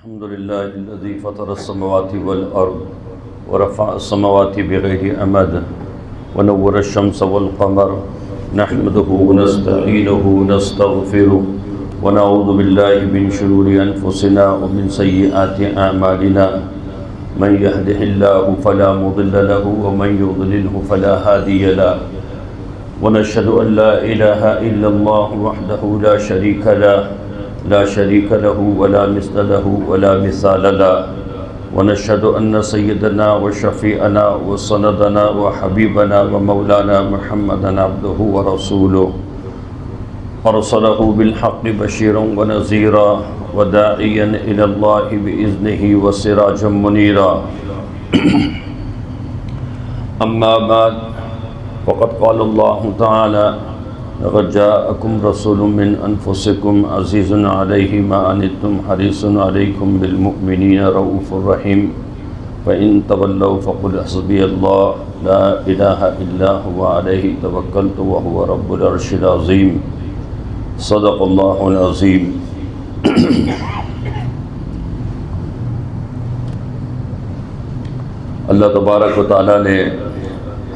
الحمد لله الذي فطر السماوات والأرض ورفع السماوات بغير أمد ونور الشمس والقمر نحمده ونستعينه ونستغفره ونعوذ بالله من شرور أنفسنا ومن سيئات أعمالنا من يهده الله فلا مضل له ومن يضلله فلا هادي له ونشهد أن لا إله إلا الله وحده لا شريك له ولا مثل له ولا مثال له ونشهد أن سيدنا وشفيعنا وسندنا وحبيبنا ومولانا محمدا عبده ورسوله أرسله بالحق بشيرا ونذيرا وداعيا إلى الله بإذنه وسراجا منيرا أما بعد فقد قال الله تعالى لقد جاءكم رسول من أنفسكم عزيز عليه ما عنتم حريص عليكم بالمؤمنين رؤوف رحيم فإن تولوا فقل حسبي الله لا إله إلا هو عليه توكلت وهو رب العرش العظيم صدق الله العظيم. اللہ تبارک و تعالیٰ نے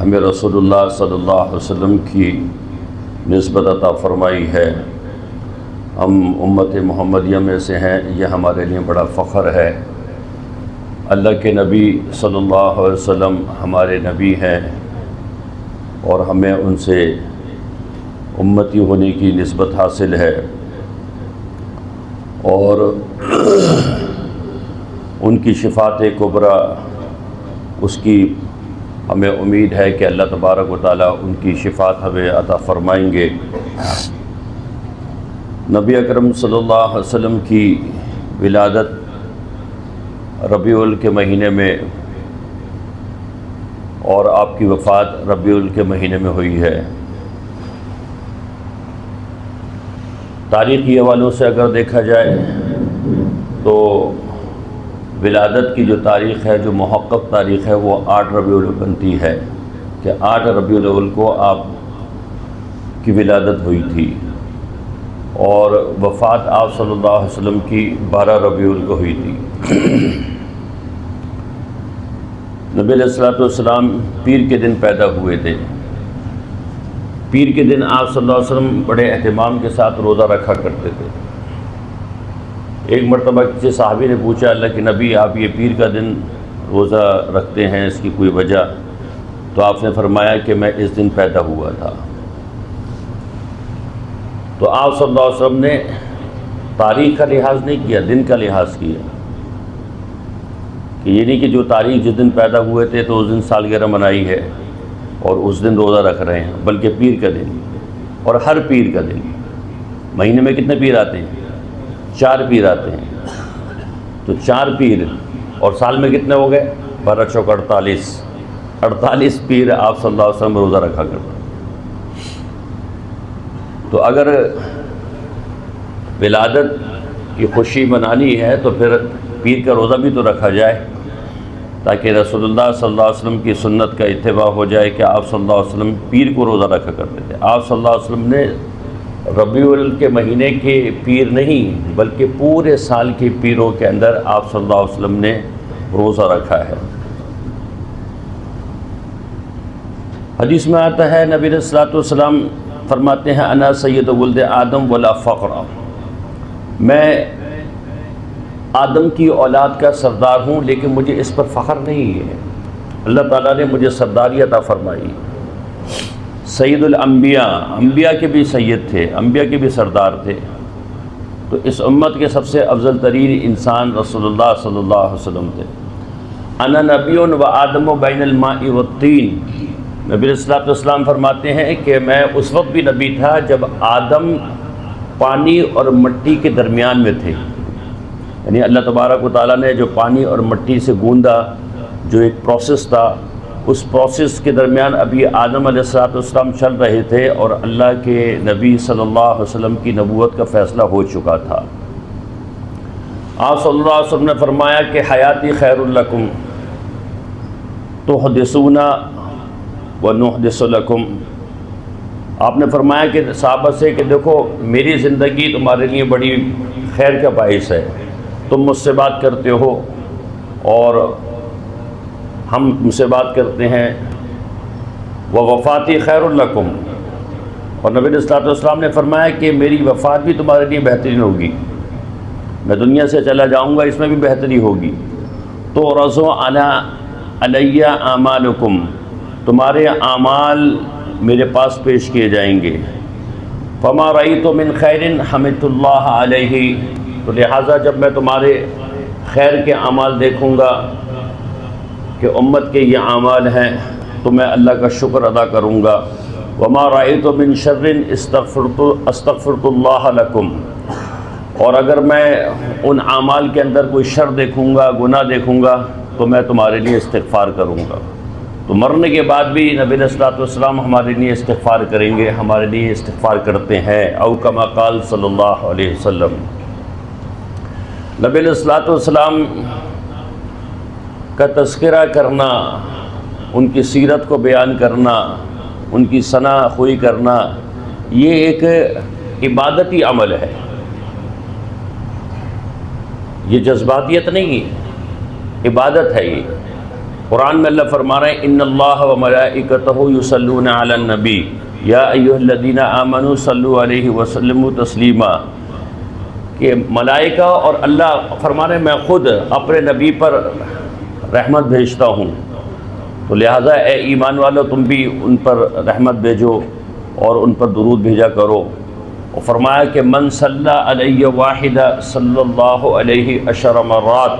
ہمیں رسول اللہ صلی اللہ علیہ وسلم کی نسبت عطا فرمائی ہے. ہم امت محمدیہ میں سے ہیں، یہ ہمارے لیے بڑا فخر ہے. اللہ کے نبی صلی اللہ علیہ وسلم ہمارے نبی ہیں اور ہمیں ان سے امتی ہونے کی نسبت حاصل ہے، اور ان کی شفاعت کبریٰ اس کی ہمیں امید ہے کہ اللہ تبارک و تعالیٰ ان کی شفاعت ہمیں عطا فرمائیں گے. نبی اکرم صلی اللہ علیہ وسلم کی ولادت ربیع الاول کے مہینے میں اور آپ کی وفات ربیع الاول کے مہینے میں ہوئی ہے. تاریخی حوالوں سے اگر دیکھا جائے تو ولادت کی جو تاریخ ہے، جو محقق تاریخ ہے، وہ 8 ربیع الاول بنتی ہے کہ 8 ربیع الاول کو آپ کی ولادت ہوئی تھی، اور وفات آپ صلی اللہ علیہ وسلم کی 12 ربیع الاول کو ہوئی تھی. نبی علیہ السلام پیر کے دن پیدا ہوئے تھے. پیر کے دن آپ صلی اللہ علیہ وسلم بڑے اہتمام کے ساتھ روزہ رکھا کرتے تھے. ایک مرتبہ کسی صحابی نے پوچھا، اللہ کے نبی آپ یہ پیر کا دن روزہ رکھتے ہیں، اس کی کوئی وجہ؟ تو آپ نے فرمایا کہ میں اس دن پیدا ہوا تھا. تو آپ صلی اللہ علیہ وسلم نے تاریخ کا لحاظ نہیں کیا، دن کا لحاظ کیا، کہ یہ نہیں کہ جو تاریخ جس دن پیدا ہوئے تھے تو اس دن سالگرہ منائی ہے اور اس دن روزہ رکھ رہے ہیں، بلکہ پیر کا دن، اور ہر پیر کا دن. مہینے میں کتنے پیر آتے ہیں؟ 4 پیر آتے ہیں. تو 4 پیر اور سال میں کتنے ہو گئے؟ 12 چوک 48 پیر آپ صلی اللہ علیہ وسلم روزہ رکھا کرتے. تو اگر ولادت کی خوشی منانی ہے تو پھر پیر کا روزہ بھی تو رکھا جائے، تاکہ رسول اللہ صلی اللہ علیہ وسلم کی سنت کا اتباع ہو جائے کہ آپ صلی اللہ علیہ وسلم پیر کو روزہ رکھا کرتے تھے. آپ صلی اللہ علیہ وسلم نے ربیع الاول کے مہینے کے پیر نہیں بلکہ پورے سال کے پیروں کے اندر آپ صلی اللہ علیہ وسلم نے روزہ رکھا ہے. حدیث میں آتا ہے، نبی علیہ السلام فرماتے ہیں، انا سید ولد آدم ولا فخر، میں آدم کی اولاد کا سردار ہوں لیکن مجھے اس پر فخر نہیں ہے. اللہ تعالیٰ نے مجھے سرداری عطا فرمائی. سید الانبیاء، انبیاء کے بھی سید تھے، انبیاء کے بھی سردار تھے. تو اس امت کے سب سے افضل ترین انسان رسول اللہ صلی اللہ علیہ وسلم تھے. انا نبی و آدم بین الماء والطین، نبی علیہ السلام فرماتے ہیں کہ میں اس وقت بھی نبی تھا جب آدم پانی اور مٹی کے درمیان میں تھے. یعنی اللہ تبارک و تعالیٰ نے جو پانی اور مٹی سے گوندا، جو ایک پروسیس تھا، اس پروسیس کے درمیان ابھی آدم علیہ السلام چل رہے تھے اور اللہ کے نبی صلی اللہ علیہ وسلم کی نبوت کا فیصلہ ہو چکا تھا. آپ صلی اللہ علیہ وسلم نے فرمایا کہ حیاتی خیر لکم تحدثون ونحدث لکم. آپ نے فرمایا کہ صحابہ سے کہ دیکھو میری زندگی تمہارے لیے بڑی خیر کا باعث ہے، تم مجھ سے بات کرتے ہو اور ہم تم سے بات کرتے ہیں، وفاتی خیر لکم، اور نبی صلی اللہ علیہ وسلم نے فرمایا کہ میری وفات بھی تمہارے لیے بہترین ہوگی، میں دنیا سے چلا جاؤں گا اس میں بھی بہتری ہوگی۔ تو رضو علیہ اعمالکم، تمہارے اعمال میرے پاس پیش کیے جائیں گے۔ فما رأیت من خیر حمدت اللہ علیہ، تو لہٰذا جب میں تمہارے خیر کے اعمال دیکھوں گا کہ امت کے یہ اعمال ہیں تو میں اللہ کا شکر ادا کروں گا۔ وما رأیت من شر استغفرت اللہ لکم، اور اگر میں ان اعمال کے اندر کوئی شر دیکھوں گا، گناہ دیکھوں گا تو میں تمہارے لیے استغفار کروں گا۔ تو مرنے کے بعد بھی نبی صلی اللہ علیہ وسلم ہمارے لیے استغفار کریں گے، ہمارے لیے استغفار کرتے ہیں۔ او کما قال صلی اللہ علیہ وسلم، نبی صلی اللہ علیہ وسلم کا تذکرہ کرنا، ان کی سیرت کو بیان کرنا، ان کی ثنا خوئی کرنا، یہ ایک عبادتی عمل ہے، یہ جذباتیت نہیں ہے، عبادت ہے۔ یہ قرآن میں اللہ فرما رہے ہیں ان اللہ و ملائکتہ یصلون علی النبی یا ایھا الذین آمنوا صلوا علیہ وسلموا تسلیما، کہ ملائکہ اور اللہ فرما رہے ہیں میں خود اپنے نبی پر رحمت بھیجتا ہوں، تو لہٰذا اے ایمان والو تم بھی ان پر رحمت بھیجو اور ان پر درود بھیجا کرو۔ اور فرمایا کہ من صلی علیہ واحدہ صلی اللہ علیہ عشر مرات،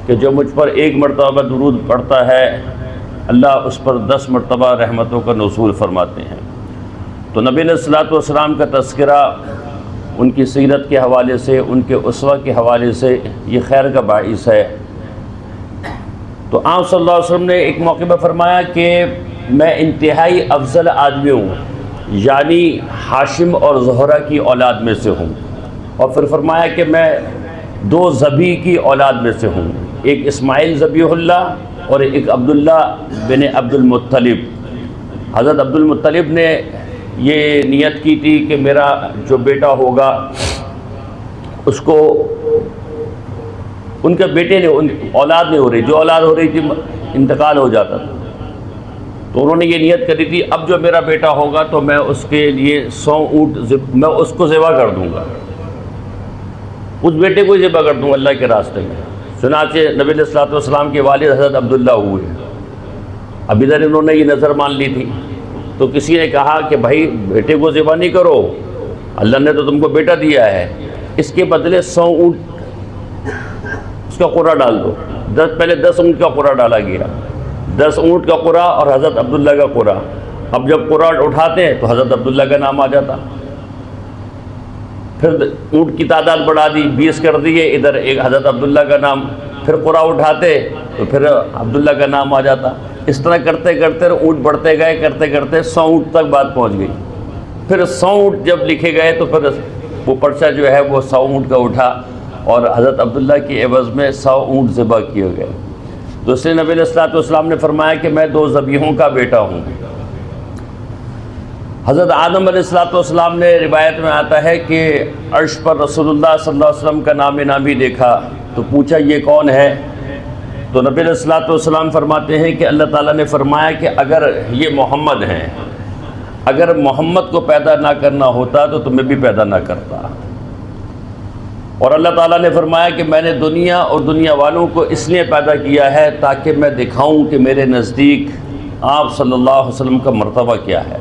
کہ جو مجھ پر ایک مرتبہ درود پڑھتا ہے اللہ اس پر 10 مرتبہ رحمتوں کا نزول فرماتے ہیں۔ تو نبی علیہ الصلوۃ والسلام کا تذکرہ ان کی سیرت کے حوالے سے، ان کے اسوہ کے حوالے سے یہ خیر کا باعث ہے۔ تو آپ صلی اللہ علیہ وسلم نے ایک موقع پر فرمایا کہ میں انتہائی افضل آدمی ہوں، یعنی ہاشم اور زہرہ کی اولاد میں سے ہوں، اور پھر فرمایا کہ میں 2 ذبی کی اولاد میں سے ہوں، ایک اسماعیل ذبیح اللہ اور ایک عبداللہ بن عبد المطلب۔ حضرت عبد المطلب نے یہ نیت کی تھی کہ میرا جو بیٹا ہوگا اس کو، ان کے بیٹے نے اولاد نہیں ہو رہی، جو اولاد ہو رہی تھی انتقال ہو جاتا تھا، تو انہوں نے یہ نیت کری تھی اب جو میرا بیٹا ہوگا تو میں اس کے لیے 100 اونٹ میں اس کو ذبح کر دوں گا، اس بیٹے کو ذبح کر دوں اللہ کے راستے میں۔ چنانچہ نبی علیہ الصلوۃ والسلام کے والد حضرت عبداللہ ہوئے، اب ادھر انہوں نے یہ نظر مان لی تھی، تو کسی نے کہا کہ بھائی بیٹے کو ذبح نہیں کرو، اللہ نے تو تم کو بیٹا دیا ہے، اس کے بدلے 100 اونٹ اس کا قرعہ ڈال دو۔ پہلے 10 اونٹ کا قرعہ ڈالا گیا، 10 اونٹ کا قرعہ اور حضرت عبداللہ کا قرعہ۔ اب جب قرعہ اٹھاتے ہیں تو حضرت عبداللہ کا نام آ جاتا، پھر اونٹ کی تعداد بڑھا دی، 20 کر دیے، ادھر ایک حضرت عبداللہ کا نام، پھر قرعہ اٹھاتے تو پھر عبداللہ کا نام آ جاتا۔ اس طرح کرتے کرتے اونٹ بڑھتے گئے، کرتے کرتے 100 اونٹ تک بات پہنچ گئی۔ پھر 100 اونٹ جب لکھے گئے تو پھر وہ پرچہ جو ہے وہ 100 اونٹ کا اٹھا اور حضرت عبداللہ کے عوض میں 100 اونٹ ذبح کیے گئے۔ دوسرے نبی علیہ الصلوۃ والسلام نے فرمایا کہ میں 2 ذبیحوں کا بیٹا ہوں۔ حضرت آدم علیہ الصلوۃ والسلام نے روایت میں آتا ہے کہ عرش پر رسول اللہ صلی اللہ علیہ وسلم کا نام نامی دیکھا تو پوچھا یہ کون ہے؟ تو نبی علیہ الصلوۃ والسلام فرماتے ہیں کہ اللہ تعالیٰ نے فرمایا کہ اگر یہ محمد ہیں، اگر محمد کو پیدا نہ کرنا ہوتا تو تمہیں بھی پیدا نہ کرتا۔ اور اللہ تعالیٰ نے فرمایا کہ میں نے دنیا اور دنیا والوں کو اس لیے پیدا کیا ہے تاکہ میں دکھاؤں کہ میرے نزدیک آپ صلی اللہ علیہ وسلم کا مرتبہ کیا ہے،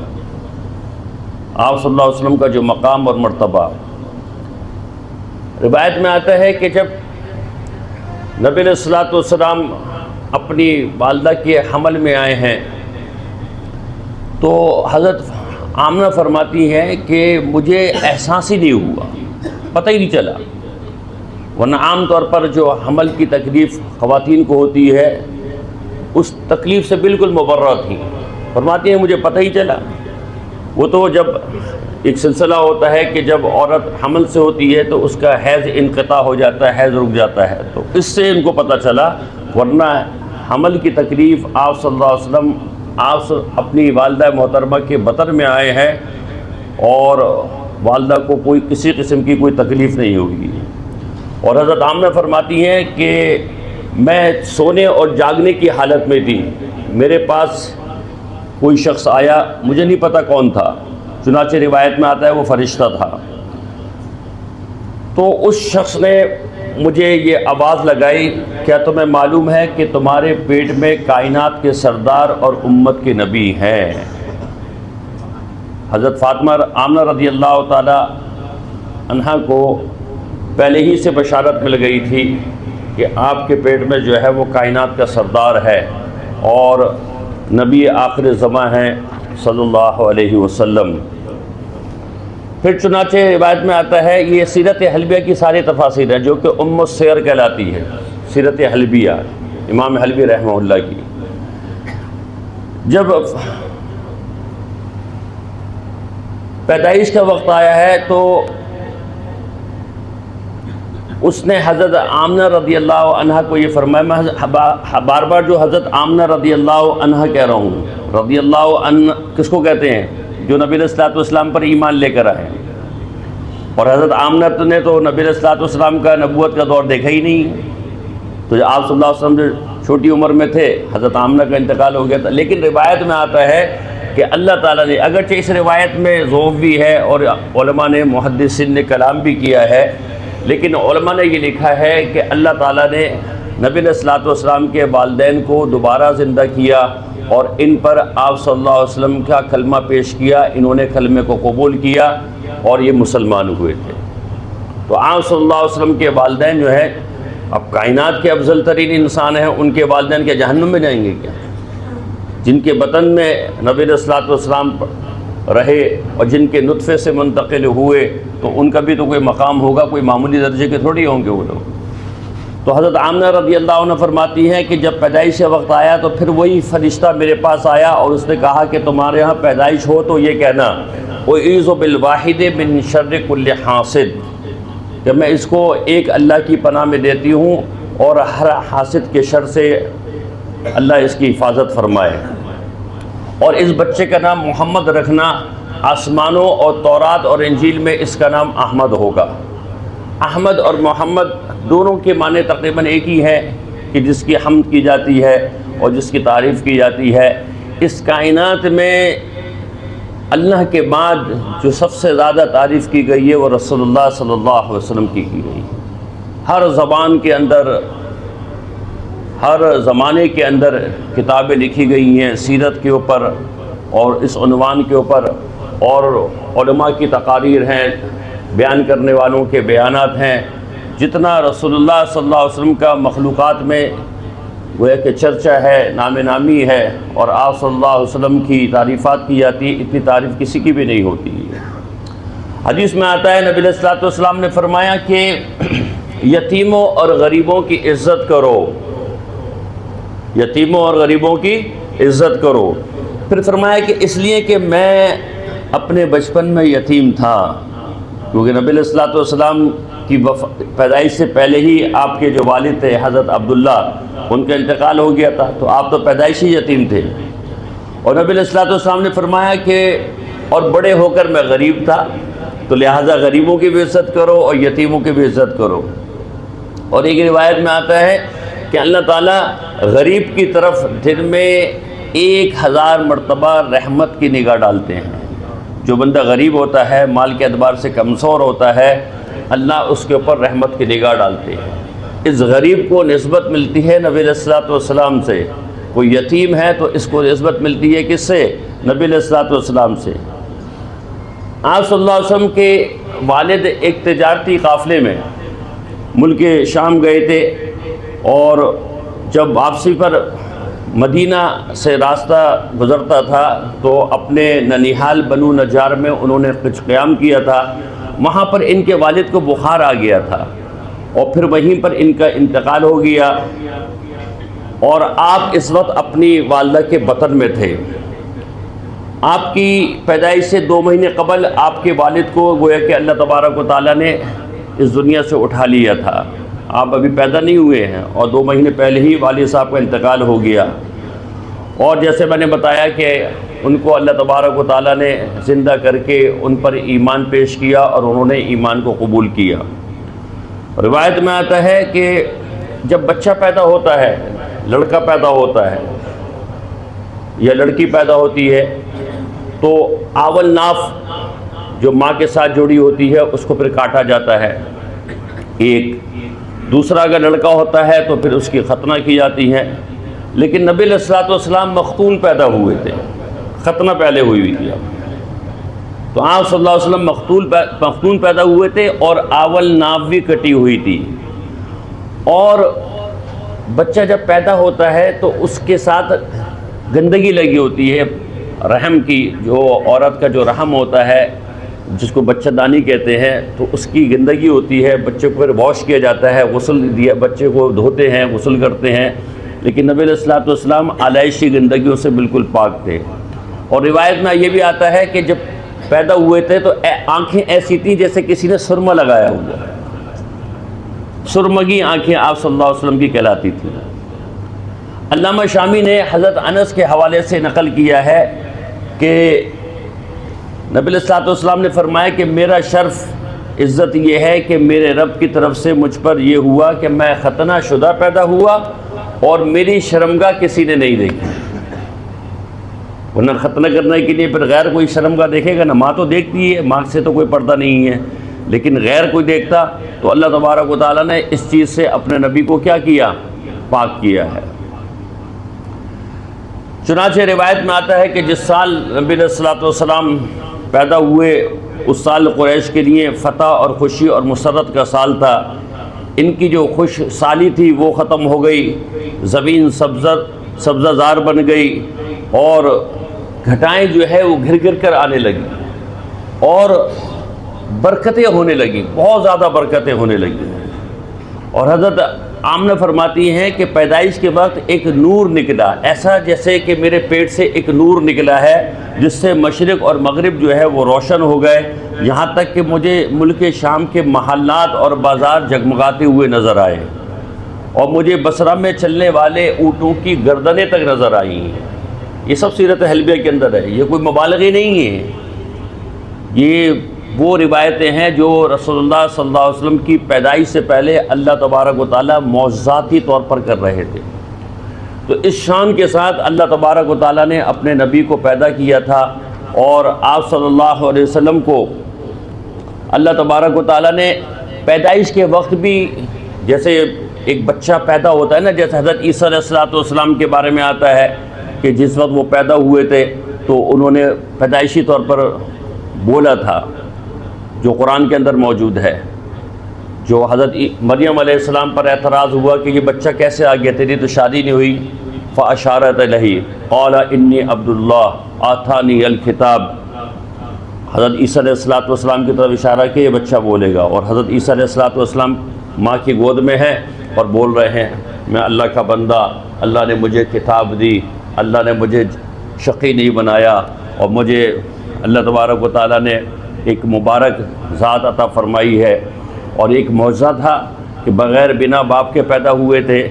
آپ صلی اللہ علیہ وسلم کا جو مقام اور مرتبہ۔ روایت میں آتا ہے کہ جب نبی علیہ الصلوۃ والسلام اپنی والدہ کے حمل میں آئے ہیں تو حضرت آمنہ فرماتی ہیں کہ مجھے احساس ہی نہیں ہوا، پتہ ہی نہیں چلا، ورنہ عام طور پر جو حمل کی تکلیف خواتین کو ہوتی ہے اس تکلیف سے بالکل مبرہ تھیں۔ فرماتی ہیں مجھے پتہ ہی چلا۔ وہ تو جب ایک سلسلہ ہوتا ہے کہ جب عورت حمل سے ہوتی ہے تو اس کا حیض انقطاع ہو جاتا ہے، حیض رک جاتا ہے، تو اس سے ان کو پتہ چلا، ورنہ حمل کی تکلیف آپ صلی اللہ علیہ وسلم آپ اپنی والدہ محترمہ کے بطن میں آئے ہیں اور والدہ کو کوئی کسی قسم کی کوئی تکلیف نہیں ہوگی۔ اور حضرت آمنہ فرماتی ہیں کہ میں سونے اور جاگنے کی حالت میں تھی، میرے پاس کوئی شخص آیا، مجھے نہیں پتہ کون تھا، چنانچہ روایت میں آتا ہے وہ فرشتہ تھا۔ تو اس شخص نے مجھے یہ آواز لگائی، کیا تمہیں معلوم ہے کہ تمہارے پیٹ میں کائنات کے سردار اور امت کے نبی ہیں؟ حضرت فاطمہ آمنہ رضی اللہ تعالی عنہا کو پہلے ہی سے بشارت مل گئی تھی کہ آپ کے پیٹ میں جو ہے وہ کائنات کا سردار ہے اور نبی آخر زماں ہیں صلی اللہ علیہ وسلم۔ پھر چنانچہ روایت میں آتا ہے، یہ سیرت حلبیہ کی ساری تفاسیر ہے جو کہ ام السیر کہلاتی ہے، سیرت حلبیہ امام حلبی رحمہ اللہ کی۔ جب پیدائش کا وقت آیا ہے تو اس نے حضرت آمنہ رضی اللہ عنہ کو یہ فرمایا، میں بار بار جو حضرت آمنہ رضی اللہ عنہ کہہ رہا ہوں، رضی اللہ عنہ کس کو کہتے ہیں؟ جو نبی علیہ الصلوۃ والسلام پر ایمان لے کر آئے، اور حضرت آمنہ نے تو نبی علیہ الصلوۃ والسلام کا نبوت کا دور دیکھا ہی نہیں ہے، تو جب آپ صلی اللہ علیہ وسلم جو چھوٹی عمر میں تھے حضرت آمنہ کا انتقال ہو گیا تھا۔ لیکن روایت میں آتا ہے کہ اللہ تعالیٰ نے، اگرچہ اس روایت میں ضعف بھی ہے اور علماء نے محدثین نے کلام بھی کیا ہے، لیکن علماء نے یہ لکھا ہے کہ اللہ تعالیٰ نے نبی علیہ الصلوۃ والسلام کے والدین کو دوبارہ زندہ کیا اور ان پر آپ صلی اللہ علیہ وسلم کا کلمہ پیش کیا، انہوں نے کلمے کو قبول کیا اور یہ مسلمان ہوئے تھے۔ تو آپ صلی اللہ علیہ وسلم کے والدین جو ہیں، اب کائنات کے افضل ترین انسان ہیں، ان کے والدین کے جہنم میں جائیں گے کیا؟ جن کے بطن میں نبی علیہ الصلوۃ والسلام رہے اور جن کے نطفے سے منتقل ہوئے، تو ان کا بھی تو کوئی مقام ہوگا، کوئی معمولی درجے کے تھوڑی ہوں گے وہ لوگ۔ تو حضرت آمنہ رضی اللہ عنہ فرماتی ہیں کہ جب پیدائش کا وقت آیا تو پھر وہی فرشتہ میرے پاس آیا اور اس نے کہا کہ تمہارے ہاں پیدائش ہو تو یہ کہنا، وَأُعِيذُ بِالْوَاحِدِ مِن شَرِّ كُلِّ حاسد، کہ میں اس کو ایک اللہ کی پناہ میں دیتی ہوں اور ہر حاسد کے شر سے اللہ اس کی حفاظت فرمائے، اور اس بچے کا نام محمد رکھنا، آسمانوں اور تورات اور انجیل میں اس کا نام احمد ہوگا۔ احمد اور محمد دونوں کے معنی تقریباً ایک ہی ہے کہ جس کی حمد کی جاتی ہے اور جس کی تعریف کی جاتی ہے۔ اس کائنات میں اللہ کے بعد جو سب سے زیادہ تعریف کی گئی ہے وہ رسول اللہ صلی اللہ علیہ وسلم کی گئی۔ ہر زبان کے اندر، ہر زمانے کے اندر کتابیں لکھی گئی ہیں سیرت کے اوپر اور اس عنوان کے اوپر، اور علماء کی تقاریر ہیں، بیان کرنے والوں کے بیانات ہیں۔ جتنا رسول اللہ صلی اللہ علیہ وسلم کا مخلوقات میں گویا کہ چرچا ہے، نام نامی ہے، اور آپ صلی اللہ علیہ وسلم کی تعریفات کی جاتی ہے، اتنی تعریف کسی کی بھی نہیں ہوتی ہے۔ حدیث میں آتا ہے نبی علیہ الصلوۃ والسلام نے فرمایا کہ یتیموں اور غریبوں کی عزت کرو، یتیموں اور غریبوں کی عزت کرو۔ پھر فرمایا کہ اس لیے کہ میں اپنے بچپن میں یتیم تھا، کیونکہ نبی علیہ الصلوۃ والسلام کی پیدائش سے پہلے ہی آپ کے جو والد تھے حضرت عبداللہ، ان کا انتقال ہو گیا تھا، تو آپ تو پیدائشی یتیم تھے۔ اور نبی علیہ الصلوۃ والسلام نے فرمایا کہ اور بڑے ہو کر میں غریب تھا، تو لہٰذا غریبوں کی بھی عزت کرو اور یتیموں کی بھی عزت کرو۔ اور ایک روایت میں آتا ہے کہ اللہ تعالیٰ غریب کی طرف دن میں 1000 مرتبہ رحمت کی نگاہ ڈالتے ہیں۔ جو بندہ غریب ہوتا ہے، مال کے اعتبار سے کمزور ہوتا ہے، اللہ اس کے اوپر رحمت کی نگاہ ڈالتے ہیں۔ اس غریب کو نسبت ملتی ہے نبی علیہ الصلوۃ والسلام سے، کوئی یتیم ہے تو اس کو نسبت ملتی ہے کس سے؟ نبی علیہ الصلوۃ والسلام سے۔ آپ صلی اللہ علیہ وسلم کے والد ایک تجارتی قافلے میں ملک شام گئے تھے، اور جب واپسی پر مدینہ سے راستہ گزرتا تھا تو اپنے ننیحال بنو نجار میں انہوں نے کچھ قیام کیا تھا، وہاں پر ان کے والد کو بخار آ گیا تھا اور پھر وہیں پر ان کا انتقال ہو گیا، اور آپ اس وقت اپنی والدہ کے بطن میں تھے۔ آپ کی پیدائش سے 2 مہینے قبل آپ کے والد کو گویا کہ اللہ تبارک و تعالیٰ نے اس دنیا سے اٹھا لیا تھا، آپ ابھی پیدا نہیں ہوئے ہیں، اور 2 مہینے پہلے ہی والد صاحب کا انتقال ہو گیا۔ اور جیسے میں نے بتایا کہ ان کو اللہ تبارک و تعالیٰ نے زندہ کر کے ان پر ایمان پیش کیا اور انہوں نے ایمان کو قبول کیا۔ روایت میں آتا ہے کہ جب بچہ پیدا ہوتا ہے، لڑکا پیدا ہوتا ہے یا لڑکی پیدا ہوتی ہے، تو آول ناف جو ماں کے ساتھ جڑی ہوتی ہے اس کو پھر کاٹا جاتا ہے ایک، دوسرا اگر لڑکا ہوتا ہے تو پھر اس کی ختنہ کی جاتی ہے۔ لیکن نبی علیہ الصلوۃ والسلام مختون پیدا ہوئے تھے، ختنہ پہلے ہوئی تھی، تو آپ صلی اللہ علیہ وسلم مختون پیدا ہوئے تھے اور آول ناف بھی کٹی ہوئی تھی۔ اور بچہ جب پیدا ہوتا ہے تو اس کے ساتھ گندگی لگی ہوتی ہے رحم کی، جو عورت کا جو رحم ہوتا ہے جس کو بچہ دانی کہتے ہیں، تو اس کی گندگی ہوتی ہے، بچے کو پھر واش کیا جاتا ہے، غسل دیا، بچے کو دھوتے ہیں، غسل کرتے ہیں۔ لیکن نبی علیہ الصلوۃ والسلام آلائشی گندگیوں سے بالکل پاک تھے۔ اور روایت میں یہ بھی آتا ہے کہ جب پیدا ہوئے تھے تو آنکھیں ایسی تھیں جیسے کسی نے سرما لگایا ہوا، سرمگی آنکھیں آپ صلی اللہ علیہ وسلم کی کہلاتی تھیں۔ علامہ شامی نے حضرت انس کے حوالے سے نقل کیا ہے کہ نبی علیہ الصلوۃ والسلام نے فرمایا کہ میرا شرف عزت یہ ہے کہ میرے رب کی طرف سے مجھ پر یہ ہوا کہ میں ختنہ شدہ پیدا ہوا اور میری شرمگاہ کسی نے نہیں دیکھی۔ ورنہ ختنہ کرنے کے لیے پھر غیر کوئی شرمگاہ دیکھے گا نا، ماں تو دیکھتی ہے، ماں سے تو کوئی پردہ نہیں ہے، لیکن غیر کوئی دیکھتا تو اللہ تبارک و تعالیٰ نے اس چیز سے اپنے نبی کو کیا کیا؟ پاک کیا ہے۔ چنانچہ روایت میں آتا ہے کہ جس سال نبی علیہ الصلوۃ والسلام پیدا ہوئے اس سال قریش کے لیے فتح اور خوشی اور مسرت کا سال تھا۔ ان کی جو خوش سالی تھی وہ ختم ہو گئی، زمین سبزہ زار بن گئی اور گھٹائیں جو ہے وہ گھر گھر کر آنے لگی اور برکتیں ہونے لگیں، بہت زیادہ برکتیں ہونے لگیں۔ اور حضرت آمنہ فرماتی ہیں کہ پیدائش کے وقت ایک نور نکلا، ایسا جیسے کہ میرے پیٹ سے ایک نور نکلا ہے جس سے مشرق اور مغرب جو ہے وہ روشن ہو گئے، یہاں تک کہ مجھے ملک شام کے محلات اور بازار جگمگاتے ہوئے نظر آئے اور مجھے بصرہ میں چلنے والے اونٹوں کی گردنیں تک نظر آئیں۔ یہ سب سیرت حلبیہ کے اندر ہے، یہ کوئی مبالغے نہیں ہے، یہ وہ روایتیں ہیں جو رسول اللہ صلی اللہ علیہ وسلم کی پیدائش سے پہلے اللہ تبارک و تعالیٰ معجزاتی طور پر کر رہے تھے۔ تو اس شان کے ساتھ اللہ تبارک و تعالیٰ نے اپنے نبی کو پیدا کیا تھا، اور آپ صلی اللہ علیہ وسلم کو اللہ تبارک و تعالیٰ نے پیدائش کے وقت بھی، جیسے ایک بچہ پیدا ہوتا ہے نا، جیسے حضرت عیسیٰ علیہ السلام کے بارے میں آتا ہے کہ جس وقت وہ پیدا ہوئے تھے تو انہوں نے پیدائشی طور پر بولا تھا، جو قرآن کے اندر موجود ہے۔ جو حضرت مریم علیہ السلام پر اعتراض ہوا کہ یہ بچہ کیسے آ گیا، تیری تو شادی نہیں ہوئی، فَأَشَارَتْ إِلَيْهِ قَالَ إِنِّي عَبْدُ اللَّهِ آتَانِيَ الْكِتَابَ، حضرت عیسیٰ علیہ السلام کی طرف اشارہ کہ یہ بچہ بولے گا، اور حضرت عیسیٰ علیہ السلام ماں کی گود میں ہیں اور بول رہے ہیں میں اللہ کا بندہ، اللہ نے مجھے کتاب دی، اللہ نے مجھے شقی نہیں بنایا، اور مجھے اللہ تبارک و تعالیٰ نے ایک مبارک ذات عطا فرمائی ہے، اور ایک معجزہ تھا کہ بغیر بنا باپ کے پیدا ہوئے تھے۔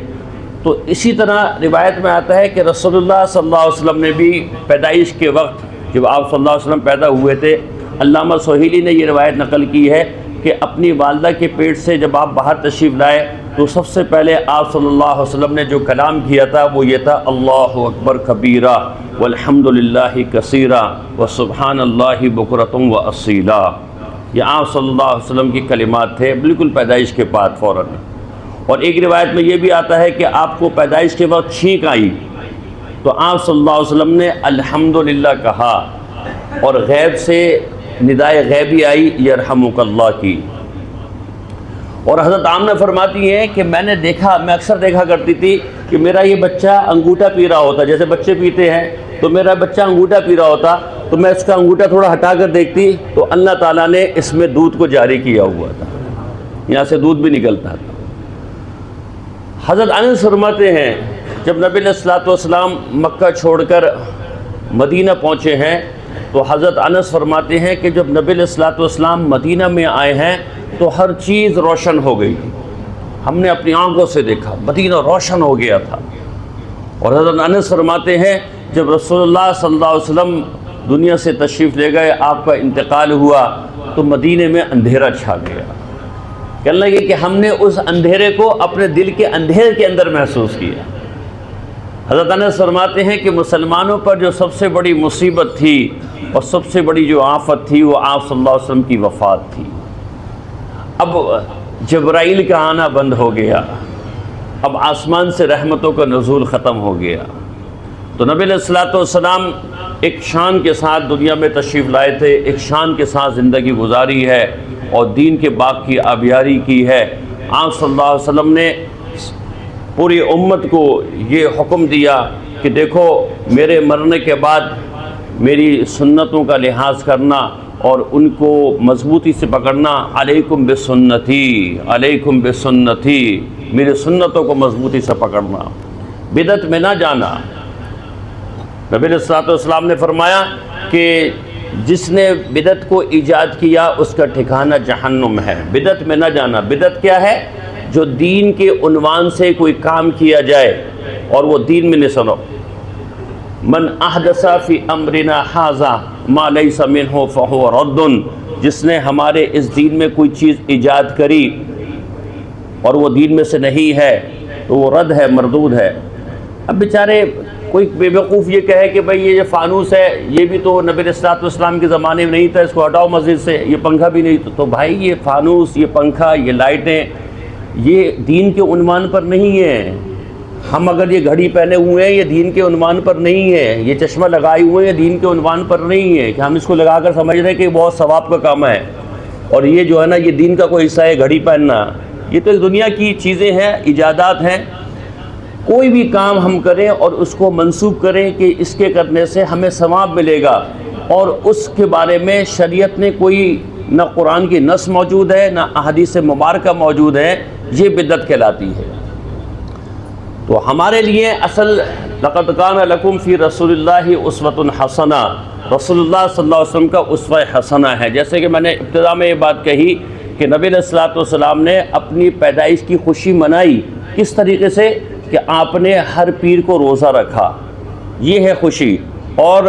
تو اسی طرح روایت میں آتا ہے کہ رسول اللہ صلی اللہ علیہ وسلم نے بھی پیدائش کے وقت جب آپ صلی اللہ علیہ وسلم پیدا ہوئے تھے، علامہ سہیلی نے یہ روایت نقل کی ہے کہ اپنی والدہ کے پیٹ سے جب آپ باہر تشریف لائے تو سب سے پہلے آپ صلی اللہ علیہ وسلم نے جو کلام کیا تھا وہ یہ تھا، اللہ اکبر کبیرہ والحمد للہ کثیرہ وسبحان اللہ بکرۃ واصیلا۔ یہ آپ صلی اللہ علیہ وسلم کی کلمات تھے بالکل پیدائش کے بعد فوراً۔ اور ایک روایت میں یہ بھی آتا ہے کہ آپ کو پیدائش کے وقت چھینک آئی تو آپ صلی اللہ علیہ وسلم نے الحمدللہ کہا، اور غیب سے ندائے غیبی آئی یرحمک اللہ کی۔ اور حضرت آمنہ فرماتی ہیں کہ میں اکثر دیکھا کرتی تھی کہ میرا یہ بچہ انگوٹھا پی رہا ہوتا، جیسے بچے پیتے ہیں تو میرا بچہ انگوٹھا پی رہا ہوتا تو میں اس کا انگوٹھا تھوڑا ہٹا کر دیکھتی تو اللہ تعالیٰ نے اس میں دودھ کو جاری کیا ہوا تھا، یہاں سے دودھ بھی نکلتا تھا۔ حضرت انس فرماتے ہیں جب نبی علیہ الصلوۃ والسلام مکہ چھوڑ کر مدینہ پہنچے ہیں تو حضرت انس فرماتے ہیں کہ جب نبی علیہ الصلوۃ والسلام مدینہ میں آئے ہیں تو ہر چیز روشن ہو گئی، ہم نے اپنی آنکھوں سے دیکھا مدینہ روشن ہو گیا تھا۔ اور حضرت انس فرماتے ہیں جب رسول اللہ صلی اللہ علیہ وسلم دنیا سے تشریف لے گئے، آپ کا انتقال ہوا تو مدینے میں اندھیرا چھا گیا، کہنے لگے کہ ہم نے اس اندھیرے کو اپنے دل کے اندھیرے کے اندر محسوس کیا۔ حضرت انس فرماتے ہیں کہ مسلمانوں پر جو سب سے بڑی مصیبت تھی اور سب سے بڑی جو آفت تھی وہ آپ صلی اللہ علیہ وسلم کی وفات تھی۔ اب جبرائیل کا آنا بند ہو گیا، اب آسمان سے رحمتوں کا نزول ختم ہو گیا، تو نبی علیہ الصلوۃ والسلام ایک شان کے ساتھ دنیا میں تشریف لائے تھے، ایک شان کے ساتھ زندگی گزاری ہے اور دین کے باغ کی آبیاری کی ہے۔ آپ صلی اللہ علیہ وسلم نے پوری امت کو یہ حکم دیا کہ دیکھو میرے مرنے کے بعد میری سنتوں کا لحاظ کرنا اور ان کو مضبوطی سے پکڑنا، علیکم بسنتی، علیکم بسنتی، میری سنتوں کو مضبوطی سے پکڑنا، بدعت میں نہ جانا۔ نبی علیہ الصلوۃ والسلام نے فرمایا کہ جس نے بدعت کو ایجاد کیا اس کا ٹھکانہ جہنم ہے، بدعت میں نہ جانا۔ بدعت کیا ہے؟ جو دین کے عنوان سے کوئی کام کیا جائے اور وہ دین میں نہیں، سنو، من احدث فی امرنا ھذا ما لیس منہ فہو رد، جس نے ہمارے اس دین میں کوئی چیز ایجاد کری اور وہ دین میں سے نہیں ہے تو وہ رد ہے، مردود ہے۔ اب بیچارے کوئی بے وقوف یہ کہے کہ بھئی یہ جو فانوس ہے یہ بھی تو نبی علیہ الصلوۃ والسلام کے زمانے میں نہیں تھا، اس کو ہٹاؤ مسجد سے، یہ پنکھا بھی نہیں تو بھائی یہ فانوس، یہ پنکھا، یہ لائٹیں یہ دین کے عنوان پر نہیں ہے۔ ہم اگر یہ گھڑی پہنے ہوئے ہیں یہ دین کے عنوان پر نہیں ہے، یہ چشمہ لگائے ہوئے ہیں دین کے عنوان پر نہیں ہے کہ ہم اس کو لگا کر سمجھ رہے ہیں کہ بہت ثواب کا کام ہے اور یہ جو ہے نا یہ دین کا کوئی حصہ ہے گھڑی پہننا۔ یہ تو دنیا کی چیزیں ہیں، ایجادات ہیں۔ کوئی بھی کام ہم کریں اور اس کو منسوب کریں کہ اس کے کرنے سے ہمیں ثواب ملے گا اور اس کے بارے میں شریعت نے کوئی نہ قرآن کی نص موجود ہے نہ احادیث مبارکہ موجود ہے، یہ بدعت کہلاتی ہے۔ تو ہمارے لیے اصل لقد کان لکم فی رسول اللہ اسوۃ حسنہ، رسول اللہ صلی اللہ علیہ وسلم کا اسوہ حسنہ ہے۔ جیسے کہ میں نے ابتدا میں یہ بات کہی کہ نبی علیہ الصلوۃ والسلام نے اپنی پیدائش کی خوشی منائی، کس طریقے سے کہ آپ نے ہر پیر کو روزہ رکھا، یہ ہے خوشی، اور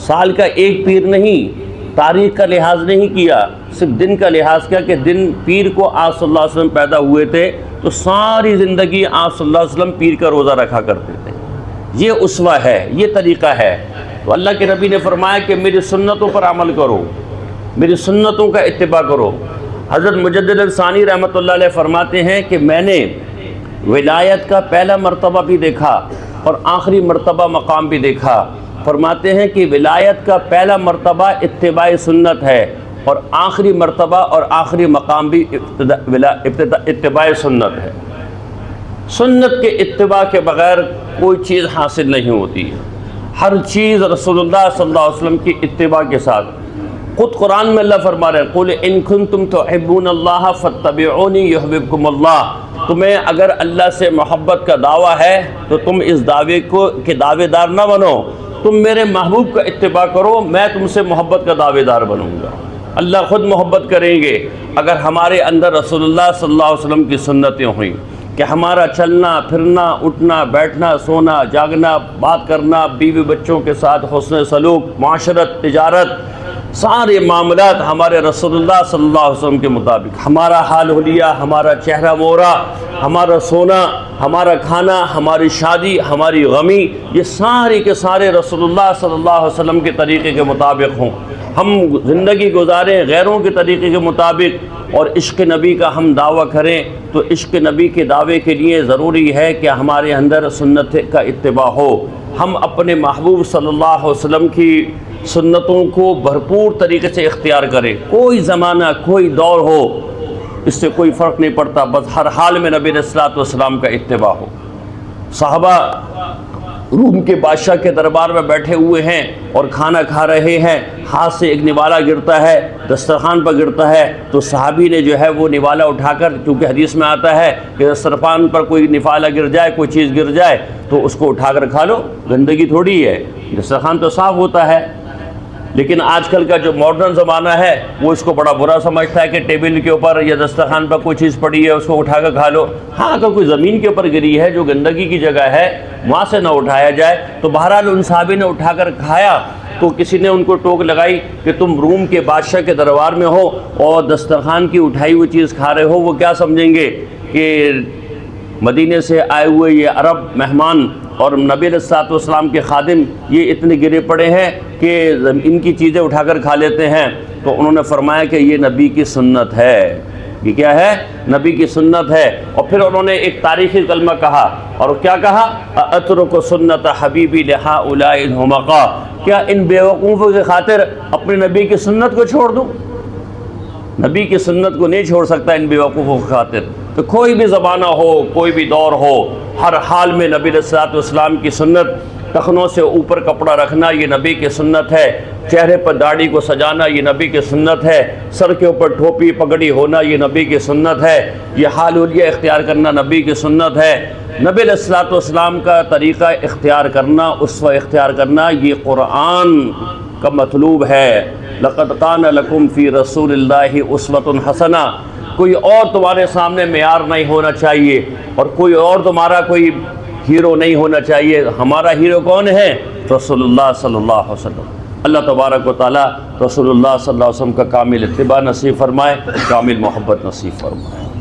سال کا ایک پیر نہیں، تاریخ کا لحاظ نہیں کیا، صرف دن کا لحاظ کیا کہ دن پیر کو آپ صلی اللہ علیہ وسلم پیدا ہوئے تھے تو ساری زندگی آپ صلی اللہ علیہ وسلم پیر کا روزہ رکھا کرتے تھے۔ یہ اسوہ ہے، یہ طریقہ ہے۔ تو اللہ کے نبی نے فرمایا کہ میری سنتوں پر عمل کرو، میری سنتوں کا اتباع کرو۔ حضرت مجدد الثانی رحمۃ اللہ علیہ فرماتے ہیں کہ میں نے ولایت کا پہلا مرتبہ بھی دیکھا اور آخری مرتبہ مقام بھی دیکھا۔ فرماتے ہیں کہ ولایت کا پہلا مرتبہ اتباع سنت ہے اور آخری مرتبہ اور آخری مقام بھی اتباع سنت ہے۔ سنت کے اتباع کے بغیر کوئی چیز حاصل نہیں ہوتی ہے، ہر چیز رسول اللہ صلی اللہ علیہ وسلم کی اتباع کے ساتھ۔ خود قرآن میں اللہ فرما رہے ہیں قُلْ إِن كُنتُمْ تُحِبُّونَ اللَّهَ فَاتَّبِعُونِي يُحْبِبْكُمُ اللَّهُ، تمہیں اگر اللہ سے محبت کا دعویٰ ہے تو تم اس دعوے کو کے دعوے دار نہ بنو، تم میرے محبوب کا اتباع کرو، میں تم سے محبت کا دعوے دار بنوں گا۔ اللہ خود محبت کریں گے اگر ہمارے اندر رسول اللہ صلی اللہ علیہ وسلم کی سنتیں ہوئیں کہ ہمارا چلنا پھرنا، اٹھنا بیٹھنا، سونا جاگنا، بات کرنا، بیوی بچوں کے ساتھ حسن سلوک، معاشرت، تجارت، سارے معاملات ہمارے رسول اللہ صلی اللہ علیہ وسلم کے مطابق، ہمارا حال حلیہ، ہمارا چہرہ مورا، ہمارا سونا، ہمارا کھانا، ہماری شادی، ہماری غمی، یہ سارے کے سارے رسول اللہ صلی اللہ علیہ وسلم کے طریقے کے مطابق ہوں۔ ہم زندگی گزاریں غیروں کے طریقے کے مطابق اور عشق نبی کا ہم دعویٰ کریں تو عشق نبی کے دعوے کے لیے ضروری ہے کہ ہمارے اندر سنت کا اتباع ہو۔ ہم اپنے محبوب صلی اللہ علیہ وسلم کی سنتوں کو بھرپور طریقے سے اختیار کریں، کوئی زمانہ کوئی دور ہو اس سے کوئی فرق نہیں پڑتا، بس ہر حال میں نبی علیہ الصلوۃ والسلام کا اتباع ہو۔ صحابہ روم کے بادشاہ کے دربار میں بیٹھے ہوئے ہیں اور کھانا کھا رہے ہیں، ہاتھ سے ایک نوالا گرتا ہے، دسترخوان پر گرتا ہے تو صحابی نے جو ہے وہ نوالا اٹھا کر، کیونکہ حدیث میں آتا ہے کہ دسترخوان پر کوئی نوالا گر جائے، کوئی چیز گر جائے تو اس کو اٹھا کر کھا لو، گندگی تھوڑی ہے، دسترخوان تو صاف ہوتا ہے۔ لیکن آج کل کا جو ماڈرن زمانہ ہے وہ اس کو بڑا برا سمجھتا ہے کہ ٹیبل کے اوپر یا دسترخوان پر کوئی چیز پڑی ہے اس کو اٹھا کر کھا لو۔ ہاں اگر کوئی زمین کے اوپر گری ہے جو گندگی کی جگہ ہے وہاں سے نہ اٹھایا جائے، تو بہرحال ان صحابی نے اٹھا کر کھایا تو کسی نے ان کو ٹوک لگائی کہ تم روم کے بادشاہ کے دربار میں ہو اور دسترخوان کی اٹھائی ہوئی چیز کھا رہے ہو، وہ کیا سمجھیں گے کہ مدینے سے آئے ہوئے یہ عرب مہمان اور نبی علیہ الصلوۃ والسلام کے خادم یہ اتنے گرے پڑے ہیں کہ ان کی چیزیں اٹھا کر کھا لیتے ہیں۔ تو انہوں نے فرمایا کہ یہ نبی کی سنت ہے، یہ کیا ہے؟ نبی کی سنت ہے۔ اور پھر انہوں نے ایک تاریخی کلمہ کہا، اور کیا کہا؟ اترک سنت حبیبی لہؤلاء الحمقاء، کیا ان بیوقوفوں کی خاطر اپنے نبی کی سنت کو چھوڑ دوں؟ نبی کی سنت کو نہیں چھوڑ سکتا ان بیوقوفوں کی خاطر۔ تو کوئی بھی زمانہ ہو، کوئی بھی دور ہو، ہر حال میں نبی علیہ الصلوۃ والسلام کی سنت، ٹخنوں سے اوپر کپڑا رکھنا یہ نبی کی سنت ہے، چہرے پر داڑھی کو سجانا یہ نبی کی سنت ہے، سر کے اوپر ٹوپی پگڑی ہونا یہ نبی کی سنت ہے، یہ حال حلیہ اختیار کرنا نبی کی سنت ہے۔ نبی علیہ الصلوۃ والسلام کا طریقہ اختیار کرنا، اسوہ اختیار کرنا، یہ قرآن کا مطلوب ہے۔ لقد کان لکم فی رسول اللہ اسوۃ حسنہ، کوئی اور تمہارے سامنے معیار نہیں ہونا چاہیے اور کوئی اور تمہارا کوئی ہیرو نہیں ہونا چاہیے۔ ہمارا ہیرو کون ہے؟ رسول اللہ صلی اللہ علیہ وسلم۔ اللہ تبارک و تعالیٰ رسول اللہ صلی اللہ علیہ وسلم کا کامل اتباع نصیب فرمائے، کامل محبت نصیب فرمائے۔